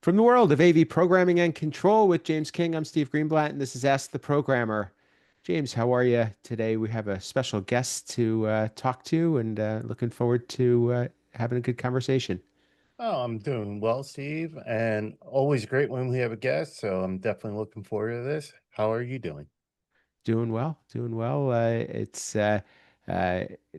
From the world of AV programming and control with James King, I'm Steve Greenblatt, and this is Ask the Programmer. James, how are you today? We have a special guest to talk to, and looking forward to having a good conversation. Oh, I'm doing well, Steve, and always great when we have a guest. So I'm definitely looking forward to this. How are you doing? Doing well, doing well. It's uh,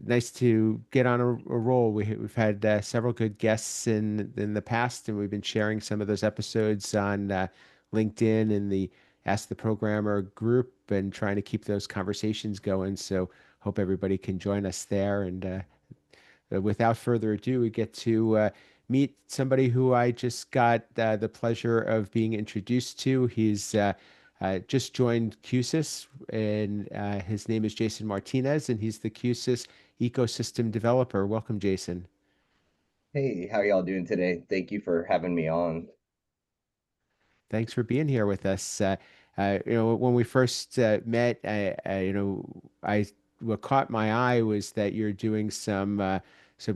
nice to get on a roll. We've had several good guests in the past, and we've been sharing some of those episodes on LinkedIn and the Ask the Programmer group, and trying to keep those conversations going. So hope everybody can join us there. And without further ado, we get to meet somebody who I just got the pleasure of being introduced to. He's just joined Q-SYS, and his name is Jason Martinez, and he's the Q-SYS Ecosystem Developer. Welcome, Jason. Hey, how y'all doing today? Thank you for having me on. Thanks for being here with us. When we first met, what caught my eye was that you're doing some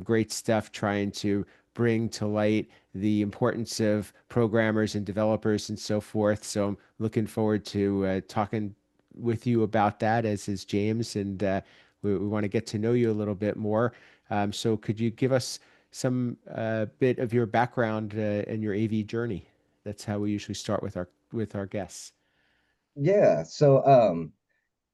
great stuff trying to bring to light the importance of programmers and developers and so forth. So I'm looking forward to talking with you about that, as is James, and we want to get to know you a little bit more. So could you give us some bit of your background and your AV journey? That's how we usually start with our guests. Yeah,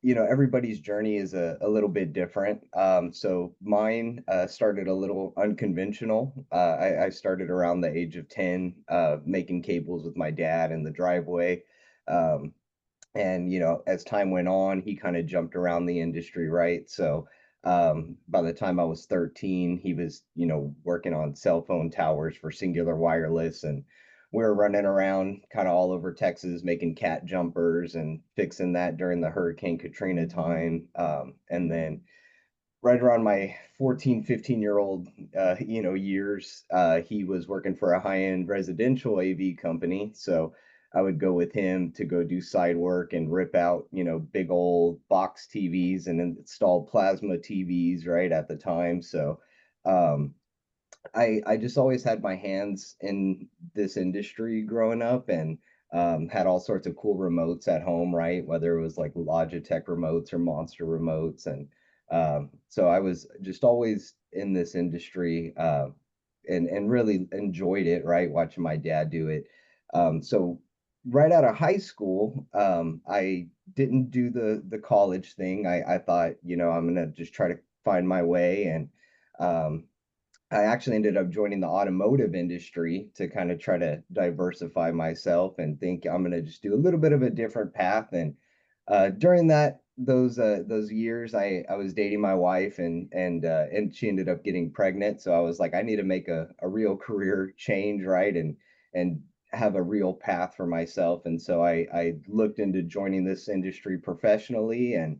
everybody's journey is a little bit different. So mine started a little unconventional. I started around the age of 10, making cables with my dad in the driveway. Um, and as time went on, he kind of jumped around the industry, right? So by the time I was 13, he was working on cell phone towers for Singular Wireless, and we were running around kind of all over Texas making cat jumpers and fixing that during the Hurricane Katrina time. And then right around my 14, 15-year-old years, he was working for a high-end residential AV company. So I would go with him to go do side work and rip out big old box TVs and install plasma TVs right at the time. So um I just always had my hands in this industry growing up, and had all sorts of cool remotes at home, right? Whether it was like Logitech remotes or Monster remotes. And so I was just always in this industry, and really enjoyed it, right? Watching my dad do it. So right out of high school, I didn't do the college thing. I thought, I'm gonna just try to find my way. And um, I actually ended up joining the automotive industry to kind of try to diversify myself and think I'm going to just do a little bit of a different path. And during those years, I was dating my wife, and she ended up getting pregnant. So I was like, I need to make a real career change, right? And have a real path for myself. And so I looked into joining this industry professionally. And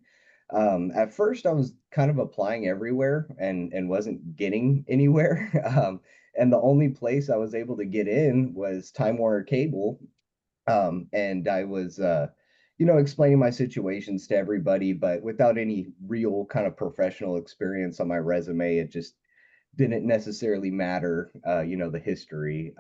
at first, I was kind of applying everywhere and wasn't getting anywhere. And the only place I was able to get in was Time Warner Cable. And I was, explaining my situations to everybody, but without any real kind of professional experience on my resume. It just didn't necessarily matter, the history.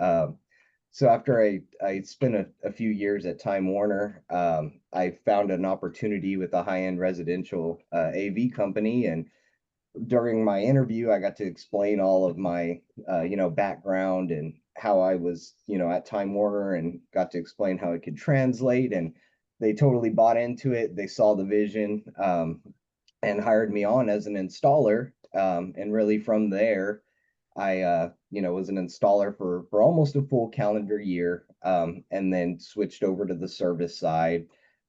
So after I spent a few years at Time Warner, I found an opportunity with a high-end residential AV company. And during my interview, I got to explain all of my background and how I was at Time Warner, and got to explain how it could translate. And they totally bought into it. They saw the vision, and hired me on as an installer. And really from there, I was an installer for almost a full calendar year, and then switched over to the service side.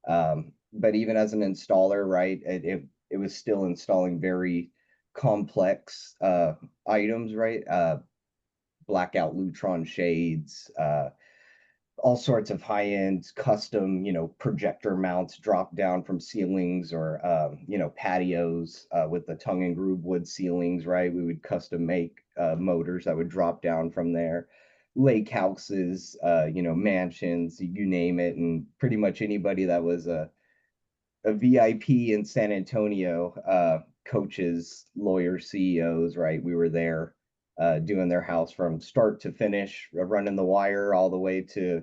But even as an installer, right, it was still installing very complex items, right? Blackout Lutron shades, all sorts of high-end custom, projector mounts drop down from ceilings, or patios with the tongue and groove wood ceilings, right? We would custom make motors that would drop down from there. Lake houses, mansions, you name it. And pretty much anybody that was a VIP in San Antonio, coaches, lawyers, CEOs, right? We were there doing their house from start to finish, running the wire all the way to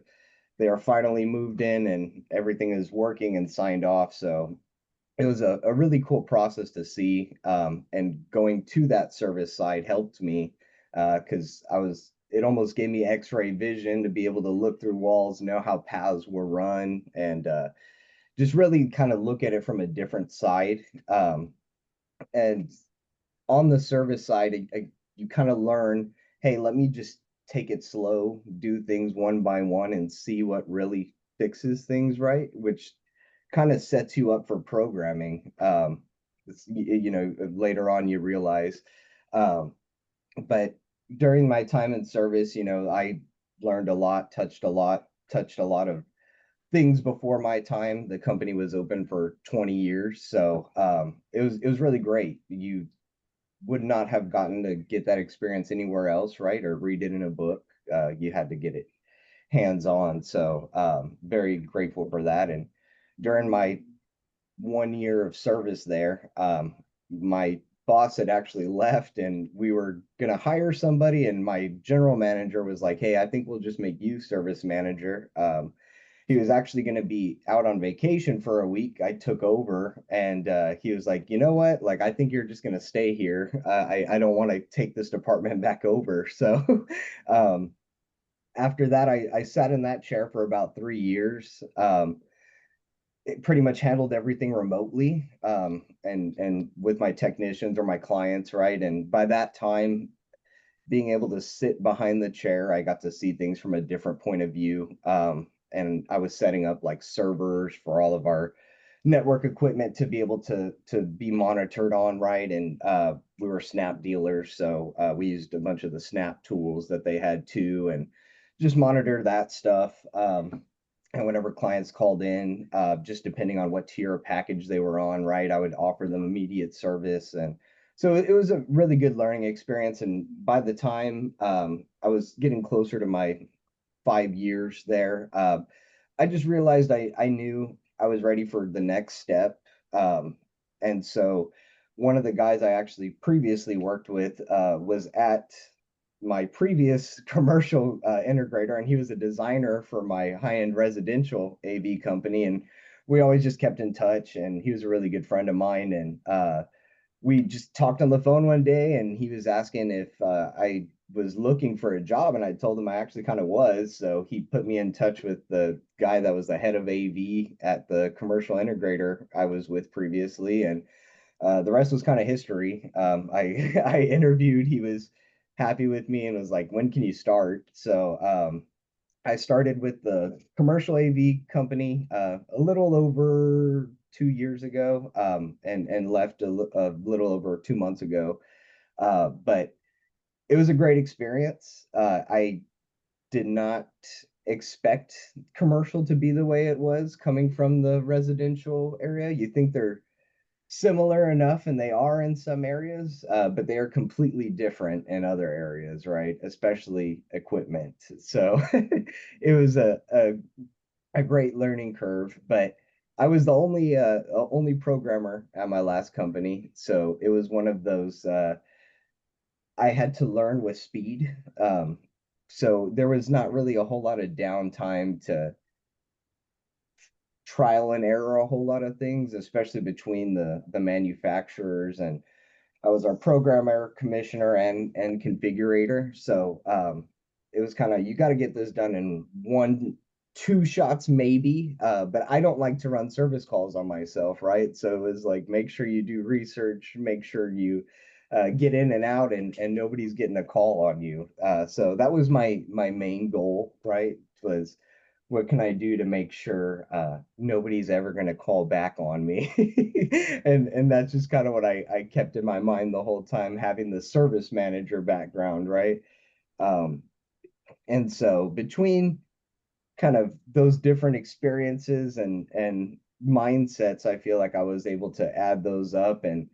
they are finally moved in and everything is working and signed off. So it was a really cool process to see. And going to that service side helped me because it almost gave me x-ray vision to be able to look through walls, know how paths were run, and just really kind of look at it from a different side. And on the service side, you kind of learn, hey, let me just take it slow, do things one by one, and see what really fixes things right, which kind of sets you up for programming. Later on you realize. Um, but during my time in service, I learned a lot, touched a lot of things before my time. The company was open for 20 years, so it was really great. You would not have gotten to get that experience anywhere else, right? Or read it in a book. You had to get it hands on. So very grateful for that. And during my 1 year of service there, my boss had actually left and we were going to hire somebody. And my general manager was like, hey, I think we'll just make you service manager. He was actually going to be out on vacation for a week. I took over and he was like, you know what? Like, I think you're just going to stay here. I don't want to take this department back over. So um, after that, I sat in that chair for about 3 years. It pretty much handled everything remotely and with my technicians or my clients, right? And by that time, being able to sit behind the chair, I got to see things from a different point of view. And I was setting up like servers for all of our network equipment to be able to be monitored on, right? And we were Snap dealers, so we used a bunch of the Snap tools that they had too, and just monitor that stuff. And whenever clients called in, just depending on what tier of package they were on, right, I would offer them immediate service. And so it was a really good learning experience. And by the time I was getting closer to my 5 years there, I just realized I knew I was ready for the next step. And so one of the guys I actually previously worked with was at my previous commercial integrator, and he was a designer for my high-end residential AV company. And we always just kept in touch, and he was a really good friend of mine. And we just talked on the phone one day and he was asking if I was looking for a job, and I told him I actually kind of was. So he put me in touch with the guy that was the head of AV at the commercial integrator I was with previously, and the rest was kind of history. I I interviewed, he was happy with me and was like, when can you start? So I started with the commercial AV company a little over 2 years ago, and left a little over 2 months ago. But it was a great experience. I did not expect commercial to be the way it was coming from the residential area. You think they're similar enough, and they are in some areas, but they are completely different in other areas, right? Especially equipment. So it was a great learning curve, but I was the only programmer at my last company, so it was one of those I had to learn with speed. So there was not really a whole lot of downtime to trial and error a whole lot of things, especially between the manufacturers. And I was our programmer, commissioner, and configurator. So it was kind of, you got to get this done in 2 shots maybe. But I don't like to run service calls on myself, right? So it was like, make sure you do research, make sure you get in and out, and nobody's getting a call on you. So that was my main goal, right? Was what can I do to make sure nobody's ever going to call back on me? And that's just kind of what I kept in my mind the whole time, having the service manager background, right? Um, and so between kind of those different experiences and mindsets, I feel like I was able to add those up. And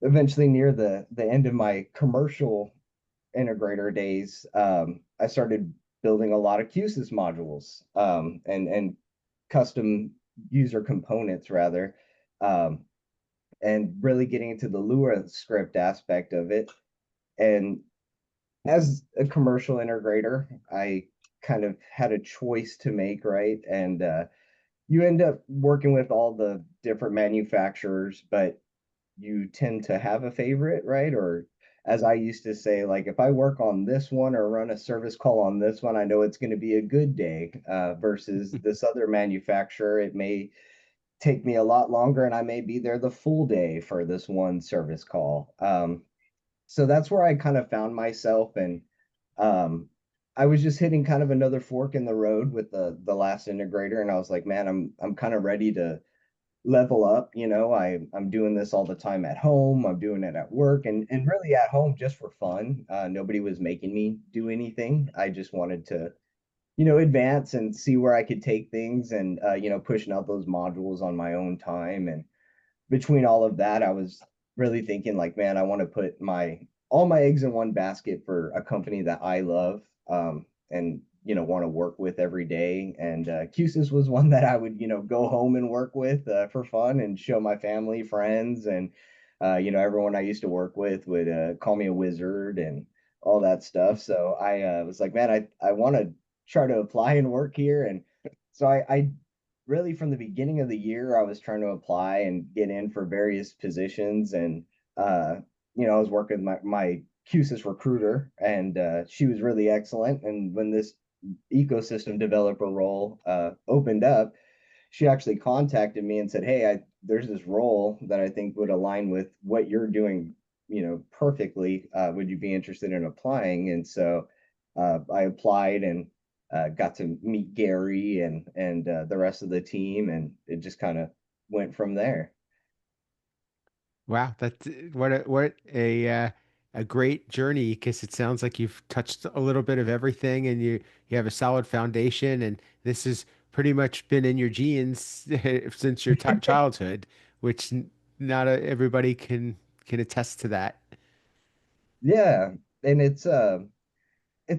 eventually near the end of my commercial integrator days, I started building a lot of Q-SYS modules, and custom user components rather, um, and really getting into the Lua script aspect of it. And as a commercial integrator, I kind of had a choice to make, right? And you end up working with all the different manufacturers, but you tend to have a favorite, right? Or as I used to say, like if I work on this one or run a service call on this one, I know it's going to be a good day versus this other manufacturer. It may take me a lot longer and I may be there the full day for this one service call. So that's where I kind of found myself. And um, I was just hitting kind of another fork in the road with the last integrator. And I was like, man, I'm kind of ready to level up. I'm doing this all the time at home. I'm doing it at work and really at home just for fun. Nobody was making me do anything. I just wanted to, advance and see where I could take things and pushing out those modules on my own time. And between all of that, I was really thinking like, man, I want to put my all my eggs in one basket for a company that I love, and want to work with every day. And Q-SYS was one that I would go home and work with for fun and show my family, friends, and everyone I used to work with would call me a wizard and all that stuff. So I was like, man, I want to try to apply and work here. And so I really from the beginning of the year, I was trying to apply and get in for various positions. And, I was working with my Q-SYS recruiter, and she was really excellent. And when this ecosystem developer role opened up, she actually contacted me and said, "Hey, there's this role that I think would align with what you're doing, perfectly. Would you be interested in applying?" And so I applied and got to meet Gary and the rest of the team, and it just kind of went from there. Wow, that's what a great journey, because it sounds like you've touched a little bit of everything, and you have a solid foundation, and this has pretty much been in your genes since your t childhood, which not everybody can attest to that. Yeah, and it's a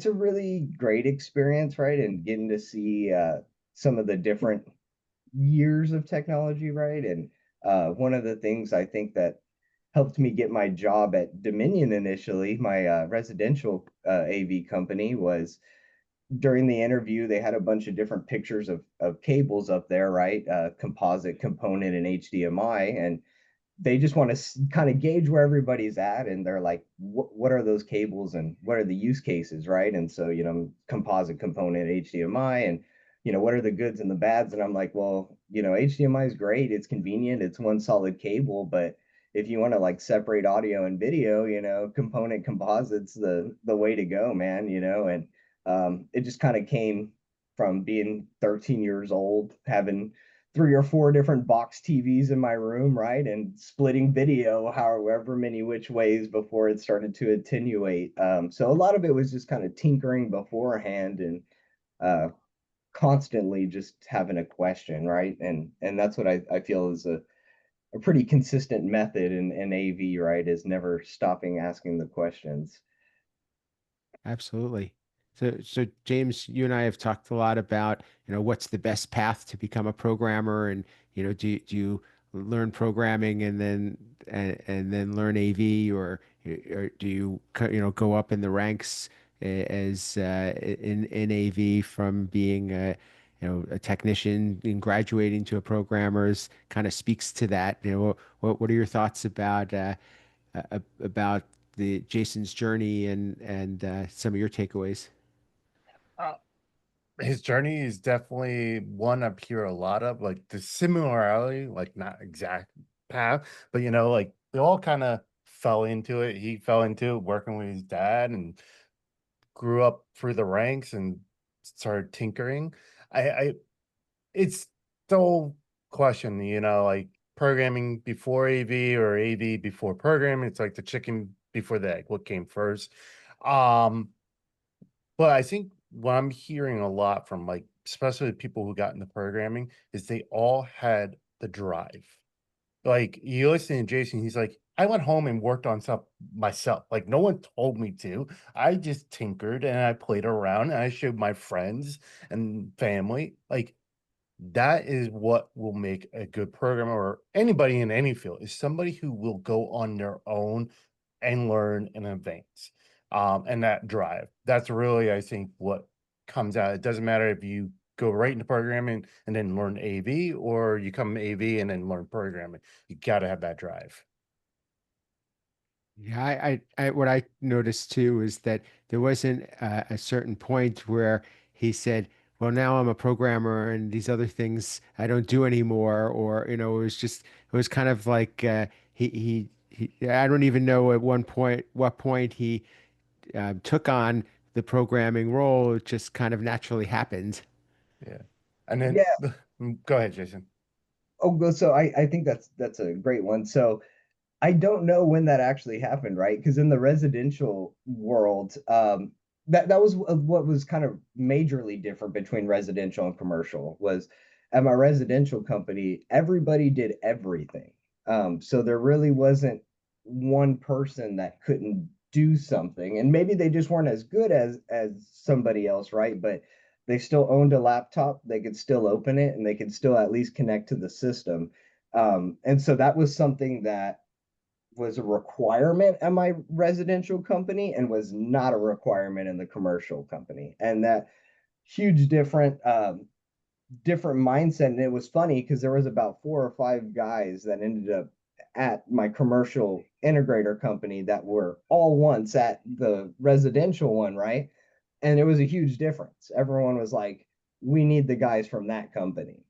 really great experience, right? And getting to see some of the different years of technology, right? And one of the things I think that helped me get my job at Dominion initially, my residential AV company, was during the interview, they had a bunch of different pictures of cables up there, right? Composite component and HDMI. And they just want to kind of gauge where everybody's at, and they're like, what are those cables and what are the use cases, right? And so composite component HDMI, and what are the goods and the bads. And I'm like, well, HDMI is great, it's convenient, it's one solid cable, but if you want to like separate audio and video, component composites the way to go, man. And it just kind of came from being 13 years old, having 3 or 4 different box TVs in my room, right? And splitting video however many which ways before it started to attenuate. So a lot of it was just kind of tinkering beforehand and uh, constantly just having a question, right? And that's what I feel is a pretty consistent method in AV, right? Is never stopping asking the questions. Absolutely. So James, you and I have talked a lot about, what's the best path to become a programmer, and, do you learn programming and then learn AV, or do you go up in the ranks as in AV from being a technician and graduating to a programmer's kind of speaks to that. What are your thoughts about the Jason's journey and some of your takeaways? Uh, his journey is definitely one I hear a lot of, like the similarity, like not exact path, but like they all kind of fell into it. He fell into it working with his dad and grew up through the ranks and started tinkering. I it's the whole question, like programming before AV or AV before programming. It's like the chicken before the egg. What came first? Um, but I think what I'm hearing a lot from like especially people who got into programming is they all had the drive. Like you listen to Jason, he's like, I went home and worked on stuff myself. Like no one told me to. I just tinkered and I played around and I showed my friends and family. Like that is what will make a good programmer or anybody in any field is somebody who will go on their own and learn and advance. and that drive. That's really, I think, what comes out. It doesn't matter if you go right into programming and then learn AV, or you come AV and then learn programming. You got to have that drive. Yeah, what I noticed too is that there wasn't a certain point where he said, "Well, now I'm a programmer, and these other things I don't do anymore," or it was kind of like I don't even know at what point he took on the programming role. It just kind of naturally happened. Yeah. And then Yeah. go ahead, Jason. Oh, so I think that's a great one. So I don't know when that actually happened, right? Because in the residential world, that was what was kind of majorly different between residential and commercial. Was at my residential company, everybody did everything. So there really wasn't one person that couldn't do something, and maybe they just weren't as good as somebody else, right? But they still owned a laptop, they could still open it, and they could still at least connect to the system. And so that was something that was a requirement at my residential company and was not a requirement in the commercial company. And that huge different mindset. And it was funny because there was about 4 or 5 guys that ended up at my commercial integrator company that were all once at the residential one, right? And it was a huge difference. Everyone was like, we need the guys from that company.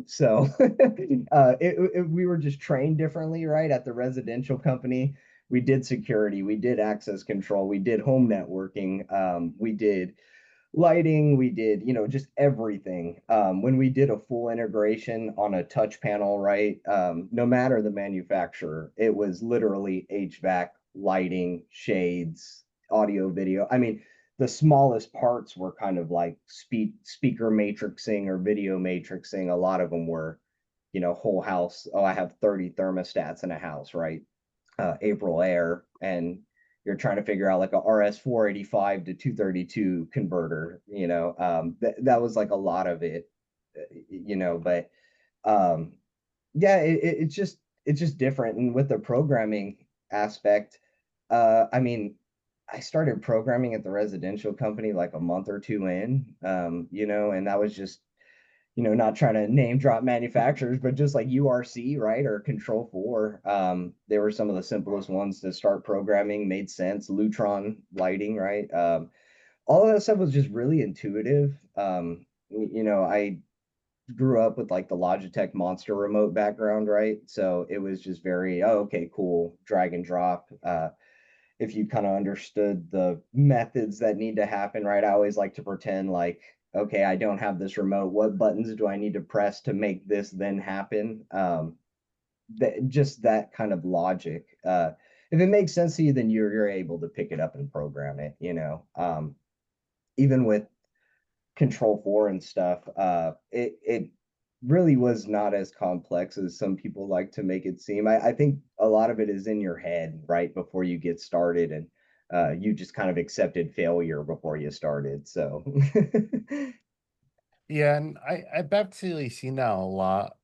So we were just trained differently, right? At the residential company, we did security, we did access control, we did home networking, we did lighting, we did, just everything. When we did a full integration on a touch panel, right? No matter the manufacturer, it was literally HVAC, lighting, shades, audio, video. I mean, the smallest parts were kind of like speaker matrixing or video matrixing. A lot of them were, whole house. Oh, I have 30 thermostats in a house, right? April air, and you're trying to figure out like a RS 485 to 232 converter. That was like a lot of it, but um, yeah, it's just different. And with the programming aspect, I mean, I started programming at the residential company like a month or two in, and that was just, not trying to name drop manufacturers, but just like URC, right? Or Control 4. They were some of the simplest ones to start programming, made sense. Lutron lighting, right? All of that stuff was just really intuitive. I grew up with like the Logitech Monster remote background, right? So it was just very, oh, okay, cool, drag and drop. If you kind of understood the methods that need to happen, right? I always like to pretend like, okay, I don't have this remote. What buttons do I need to press to make this then happen? Just that kind of logic. If it makes sense to you, then you're able to pick it up and program it. Even with Control 4 and stuff, it really was not as complex as some people like to make it seem. I think a lot of it is in your head right before you get started, and you just kind of accepted failure before you started. So Yeah, and I've actually seen that a lot.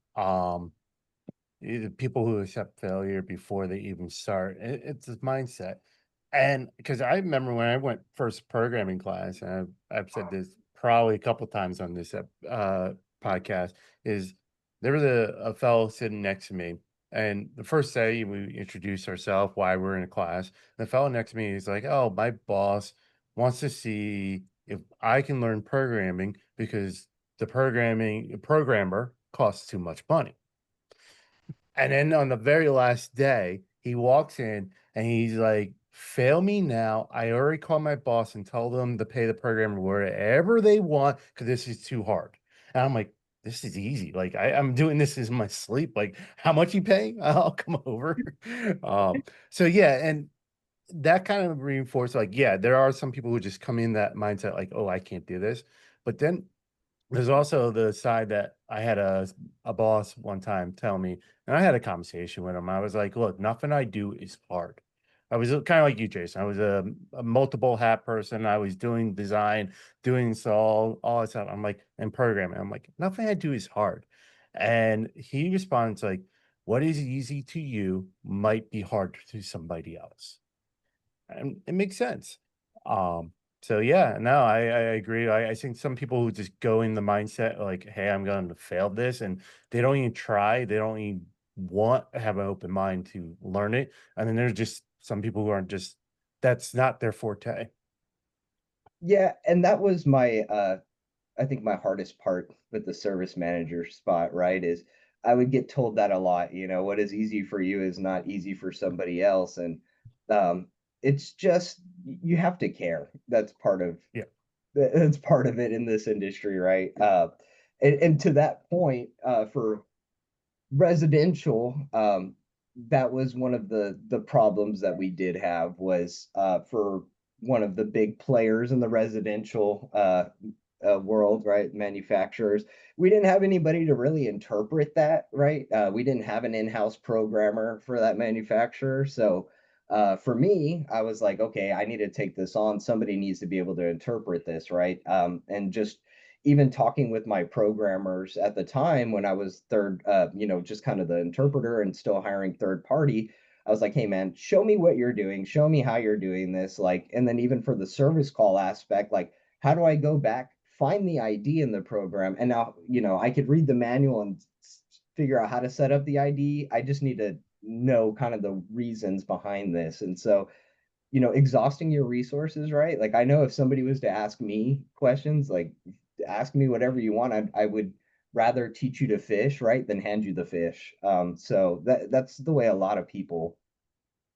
People who accept failure before they even start. It's this mindset. And because I remember when I went first programming class, and I've said this probably a couple times on this podcast, is there was a fellow sitting next to me, and the first day we introduced ourselves, why we're in a class. The fellow next to me is like, "Oh, my boss wants to see if I can learn programming because the programmer costs too much money." And then on the very last day, he walks in and he's like, fail me now. I already called my boss and told them to pay the programmer whatever they want because this is too hard. And I'm like, this is easy. Like I'm doing this in my sleep. Like, how much you paying? I'll come over. So yeah, and that kind of reinforced like, yeah, there are some people who just come in that mindset, like, oh, I can't do this. But then there's also the side that I had a boss one time tell me, and I had a conversation with him. I was like, "Look, nothing I do is hard." I was kind of like you, Jason. I was a multiple hat person. I was doing design, doing all that stuff. I'm like, and programming. I'm like, nothing I do is hard. And he responds like, "What is easy to you might be hard to somebody else." And it makes sense. So yeah, no, I agree. I think some people who just go in the mindset like, hey, I'm going to fail this, and they don't even try, they don't even want to have an open mind to learn it. And then there's just some people who aren't just that's not their forte. Yeah, and that was my I think my hardest part with the service manager spot, right, is I would get told that a lot, what is easy for you is not easy for somebody else. And um, it's just you have to care. Yeah. That's part of it in this industry, right? And to that point, for residential, that was one of the problems that we did have was for one of the big players in the residential world, right? Manufacturers. We didn't have anybody to really interpret that, right? We didn't have an in-house programmer for that manufacturer. So for me, I was like, okay, I need to take this on. Somebody needs to be able to interpret this, right? And just even talking with my programmers at the time when I was just kind of the interpreter and still hiring third party, I was like, hey man, show me what you're doing, show me how you're doing this. Like, and then even for the service call aspect, like, how do I go back, find the ID in the program? And now, I could read the manual and figure out how to set up the ID. I just need to know kind of the reasons behind this. And so, exhausting your resources, right? Like I know if somebody was to ask me questions, like ask me whatever you want, I would rather teach you to fish, right, than hand you the fish. So that's the way a lot of people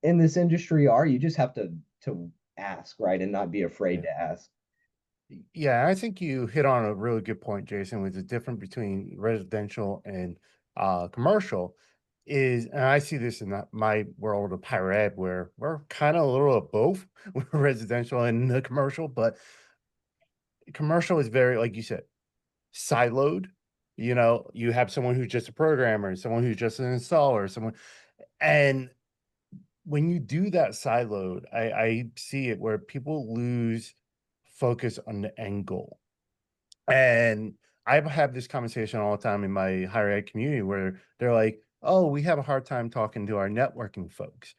in this industry are. You just have to ask, right, and not be afraid Yeah. to ask. Yeah, I think you hit on a really good point, Jason, with the difference between residential and commercial is, and I see this in my world of higher ed, where we're kind of a little of both, with residential and the commercial, but commercial is very, like you said, siloed. You have someone who's just a programmer, someone who's just an installer, someone, and when you do that siloed, I see it where people lose focus on the end goal. And I've had this conversation all the time in my higher ed community where they're like, "Oh, we have a hard time talking to our networking folks."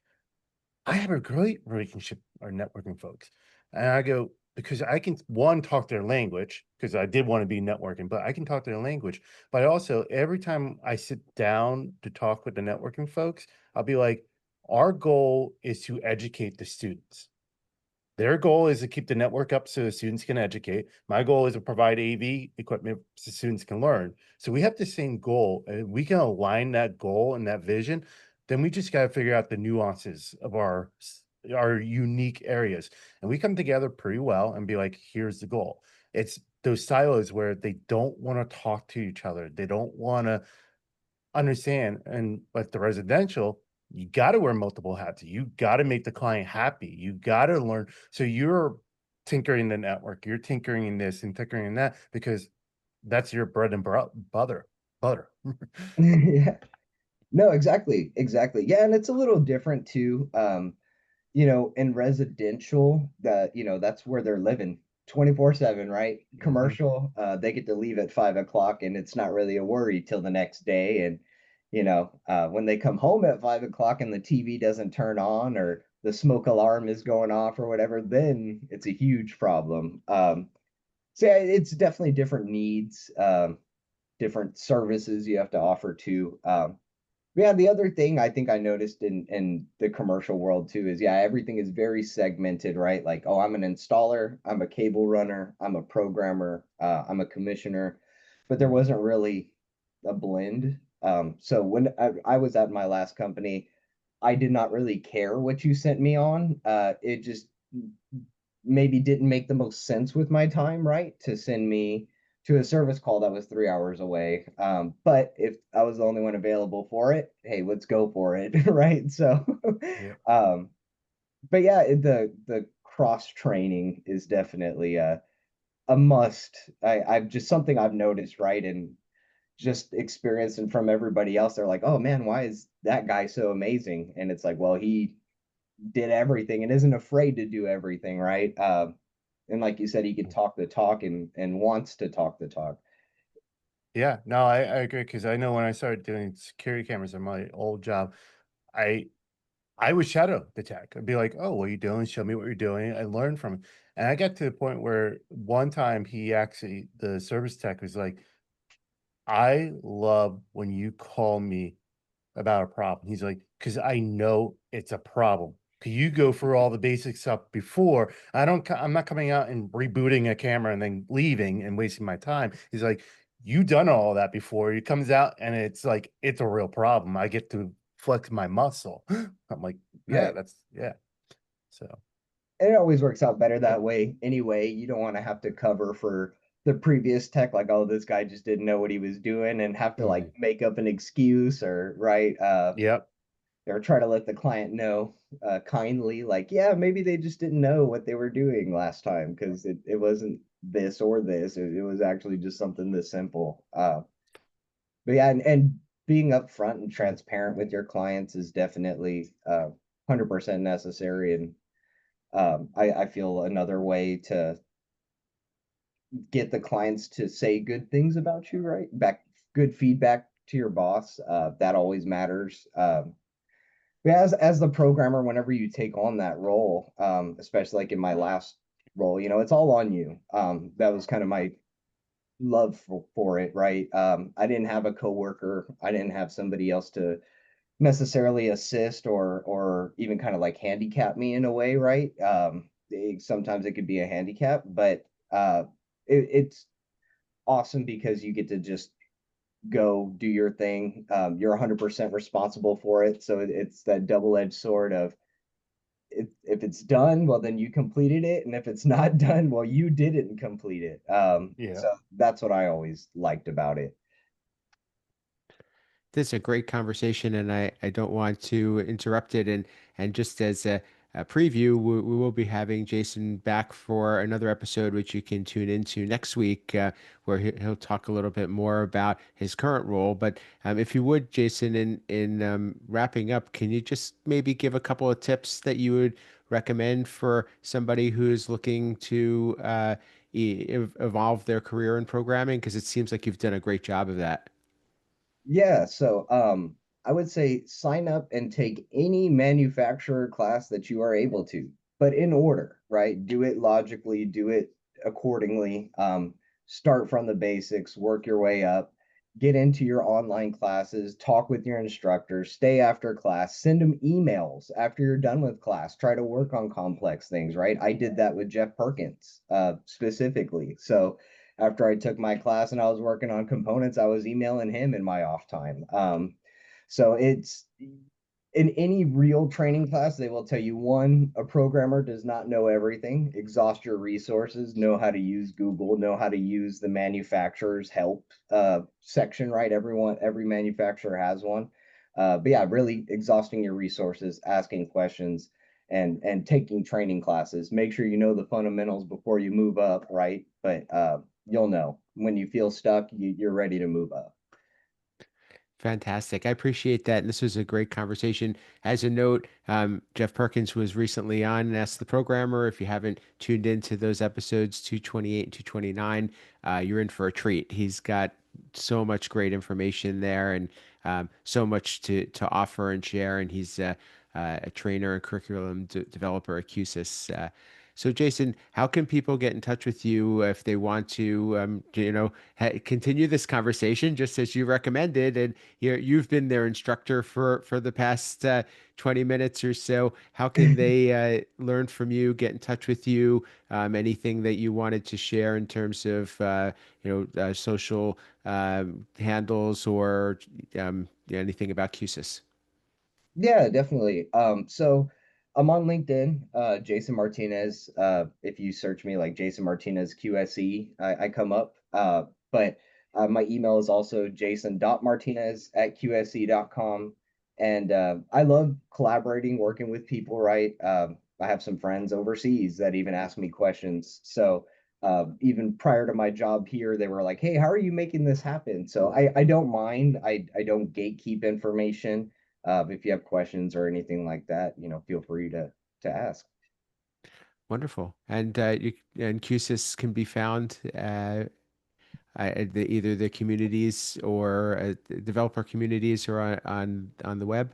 I have a great relationship with our networking folks. And I go, because I can, one, talk their language, because I did want to be networking, but I can talk their language. But also, every time I sit down to talk with the networking folks, I'll be like, our goal is to educate the students. Their goal is to keep the network up so the students can educate. My goal is to provide AV equipment so students can learn. So we have the same goal, and we can align that goal and that vision. Then we just got to figure out the nuances of our unique areas, and we come together pretty well and be like, "Here's the goal." It's those silos where they don't want to talk to each other. They don't want to understand. And but the residential, you got to wear multiple hats. You got to make the client happy. You got to learn. So you're tinkering the network. You're tinkering in this and tinkering in that because that's your bread and butter. Butter. Yeah. No, exactly. Exactly. Yeah, and it's a little different too. In residential, that's where they're living 24/7, right? Mhm. Commercial, they get to leave at 5 o'clock and it's not really a worry till the next day. And, when they come home at 5 o'clock and the TV doesn't turn on or the smoke alarm is going off or whatever, then it's a huge problem. So yeah, it's definitely different needs, different services you have to offer too. Yeah, the other thing I think I noticed in the commercial world too is yeah, everything is very segmented, right? Like, oh, I'm an installer, I'm a cable runner, I'm a programmer, I'm a commissioner, but there wasn't really a blend. So when I was at my last company, I did not really care what you sent me on. It just maybe didn't make the most sense with my time, right? To send me to a service call that was 3 hours away. But if I was the only one available for it, hey, let's go for it, right? So, Yeah. um, but yeah, the cross training is definitely a must. I've just something I've noticed, right? And just experiencing from everybody else, they're like, oh man, why is that guy so amazing? And it's like, well, he did everything and isn't afraid to do everything, right? And like you said, he could talk the talk and wants to talk the talk. Yeah, no, I agree because I know when I started doing security cameras in my old job, I I would shadow the tech. I'd be like, "Oh, what are you doing? Show me what you're doing." I learned from it. And I got to the point where one time he actually, the service tech was like, I love when you call me about a problem. He's like, because I know it's a problem. Cause you go through all the basic stuff before. I'm not coming out and rebooting a camera and then leaving and wasting my time. He's like, you done all that before. It comes out and it's like, it's a real problem. I get to flex my muscle. I'm like, yeah, Right. yeah. So It always works out better that way anyway. You don't want to have to cover for the previous tech, like, oh, this guy just didn't know what he was doing and have to like Mhm. make up an excuse or right. yep. Or try to let the client know kindly, like, yeah, maybe they just didn't know what they were doing last time because it wasn't this or this. It was actually just something this simple. But yeah, and being upfront and transparent with your clients is definitely 100% necessary. And I feel another way to get the clients to say good things about you, right? Back good feedback to your boss. That always matters. Yeah, as the programmer, whenever you take on that role, especially like in my last role, it's all on you. That was kind of my love for it, right? I didn't have a coworker. I didn't have somebody else to necessarily assist or even kind of like handicap me in a way, right? Sometimes it could be a handicap, but it's awesome because you get to just go do your thing. You're 100% responsible for it. So it's that double-edged sword of if it's done, well, then you completed it. And if it's not done, well, you didn't complete it. Yeah. So that's what I always liked about it. This is a great conversation, and I don't want to interrupt it. And just as a preview, we will be having Jason back for another episode, which you can tune into next week, where he'll talk a little bit more about his current role. But if you would, Jason, in wrapping up, can you just maybe give a couple of tips that you would recommend for somebody who's looking to evolve their career in programming? Because it seems like you've done a great job of that. Yeah, so I would say sign up and take any manufacturer class that you are able to, but in order, right? Do it logically, do it accordingly. Start from the basics, work your way up, get into your online classes, talk with your instructors, stay after class, send them emails after you're done with class, try to work on complex things, right? I did that with Jeff Perkins specifically. So after I took my class and I was working on components, I was emailing him in my off time. So it's in any real training class, they will tell you one, a programmer does not know everything. Exhaust your resources, know how to use Google, know how to use the manufacturer's help section, right? Every manufacturer has one. But yeah, really exhausting your resources, asking questions, and taking training classes. Make sure you know the fundamentals before you move up, right? But you'll know when you feel stuck, you're ready to move up. Fantastic. I appreciate that. And this was a great conversation. As a note, Jeff Perkins was recently on and Ask the Programmer. If you haven't tuned into those episodes, 228 and 229, you're in for a treat. He's got so much great information there and so much to offer and share. And he's a trainer and curriculum developer at Q-SYS. So, Jason, how can people get in touch with you if they want to, continue this conversation just as you recommended? And you've been their instructor for the past 20 minutes or so. How can they learn from you, get in touch with you? Anything that you wanted to share in terms of social handles or anything about Q-SYS? Yeah, definitely. So I'm on LinkedIn, Jason Martinez. If you search me like Jason Martinez QSE, I come up. But my email is also jason.martinez@qse.com. And I love collaborating, working with people, right? I have some friends overseas that even ask me questions. So even prior to my job here, they were like, hey, how are you making this happen? So I don't mind. I don't gatekeep information. If you have questions or anything like that, feel free to ask. Wonderful. And QSYS can be found either the communities or developer communities or on the web.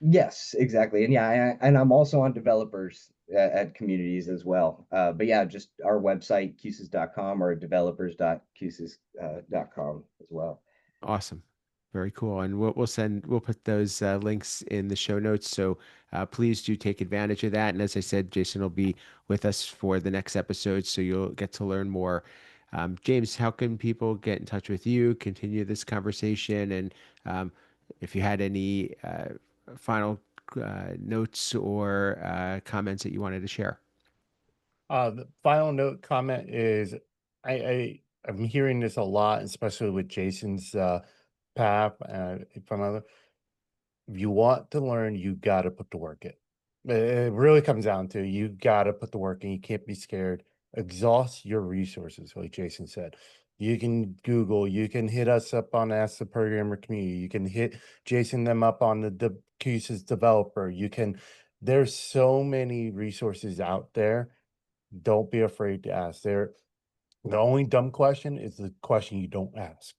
Yes, exactly. And yeah, and I'm also on developers at communities as well. But yeah, just our website, qsys.com, or developers.qsys.com as well. Awesome. Very cool. And we'll put those links in the show notes. So please do take advantage of that. And as I said, Jason will be with us for the next episode, so you'll get to learn more. James, how can people get in touch with you, continue this conversation? And if you had any final notes or comments that you wanted to share. The final note comment is I'm hearing this a lot, especially with Jason's path from other. If you want to learn, you got to put the work in. It really comes down to you got to put the work in. You can't be scared. Exhaust your resources, like Jason said. You can Google. You can hit us up on Ask the Programmer community. You can hit Jason them up on the Q-SYS developer. You can. There's so many resources out there. Don't be afraid to ask. The only dumb question is the question you don't ask.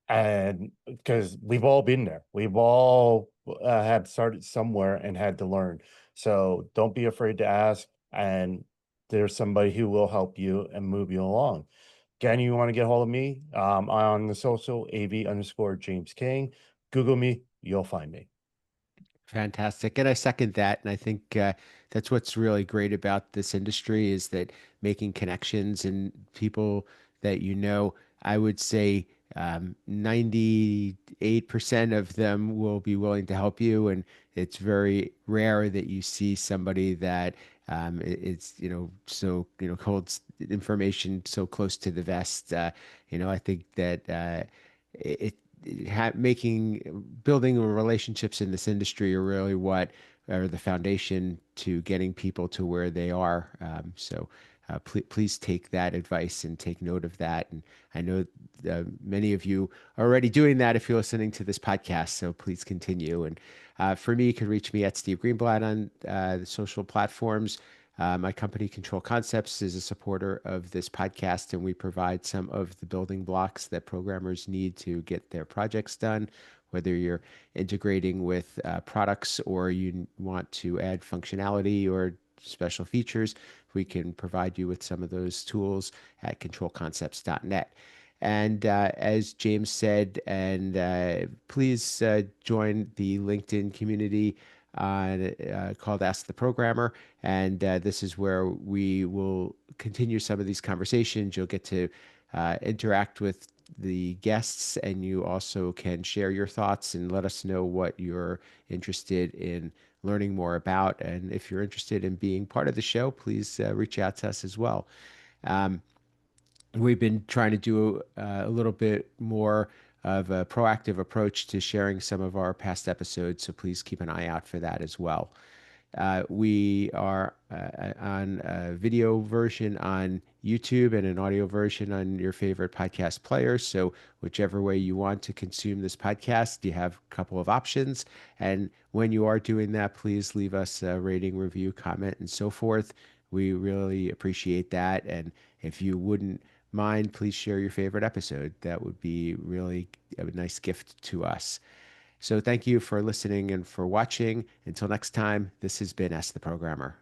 And because we've all been there, we've all have started somewhere and had to learn. So don't be afraid to ask. And there's somebody who will help you and move you along. Again, you want to get a hold of me? I'm on the social AV_James King. Google me, you'll find me. Fantastic. And I second that. And I think that's what's really great about this industry is that making connections and people that you know, I would say 98% of them will be willing to help you. And it's very rare that you see somebody that it's, so, holds information so close to the vest. I think that it, making building relationships in this industry are really what are the foundation to getting people to where they are. Please take that advice and take note of that. And I know many of you are already doing that if you're listening to this podcast. So please continue. And for me, you can reach me at Steve Greenblatt on the social platforms. My company, Control Concepts, is a supporter of this podcast, and we provide some of the building blocks that programmers need to get their projects done. Whether you're integrating with products or you want to add functionality or special features, we can provide you with some of those tools at controlconcepts.net. And as James said, and please join the LinkedIn community called Ask the Programmer. And this is where we will continue some of these conversations. You'll get to interact with the guests, and you also can share your thoughts and let us know what you're interested in learning more about. And if you're interested in being part of the show, please reach out to us as well. Um, we've been trying to do a little bit more of a proactive approach to sharing some of our past episodes, so please keep an eye out for that as well. We are on a video version on YouTube and an audio version on your favorite podcast player. So, whichever way you want to consume this podcast, you have a couple of options. And when you are doing that, please leave us a rating, review, comment, and so forth. We really appreciate that. And if you wouldn't mind, please share your favorite episode. That would be really a nice gift to us. So thank you for listening and for watching. Until next time, this has been Ask the Programmer.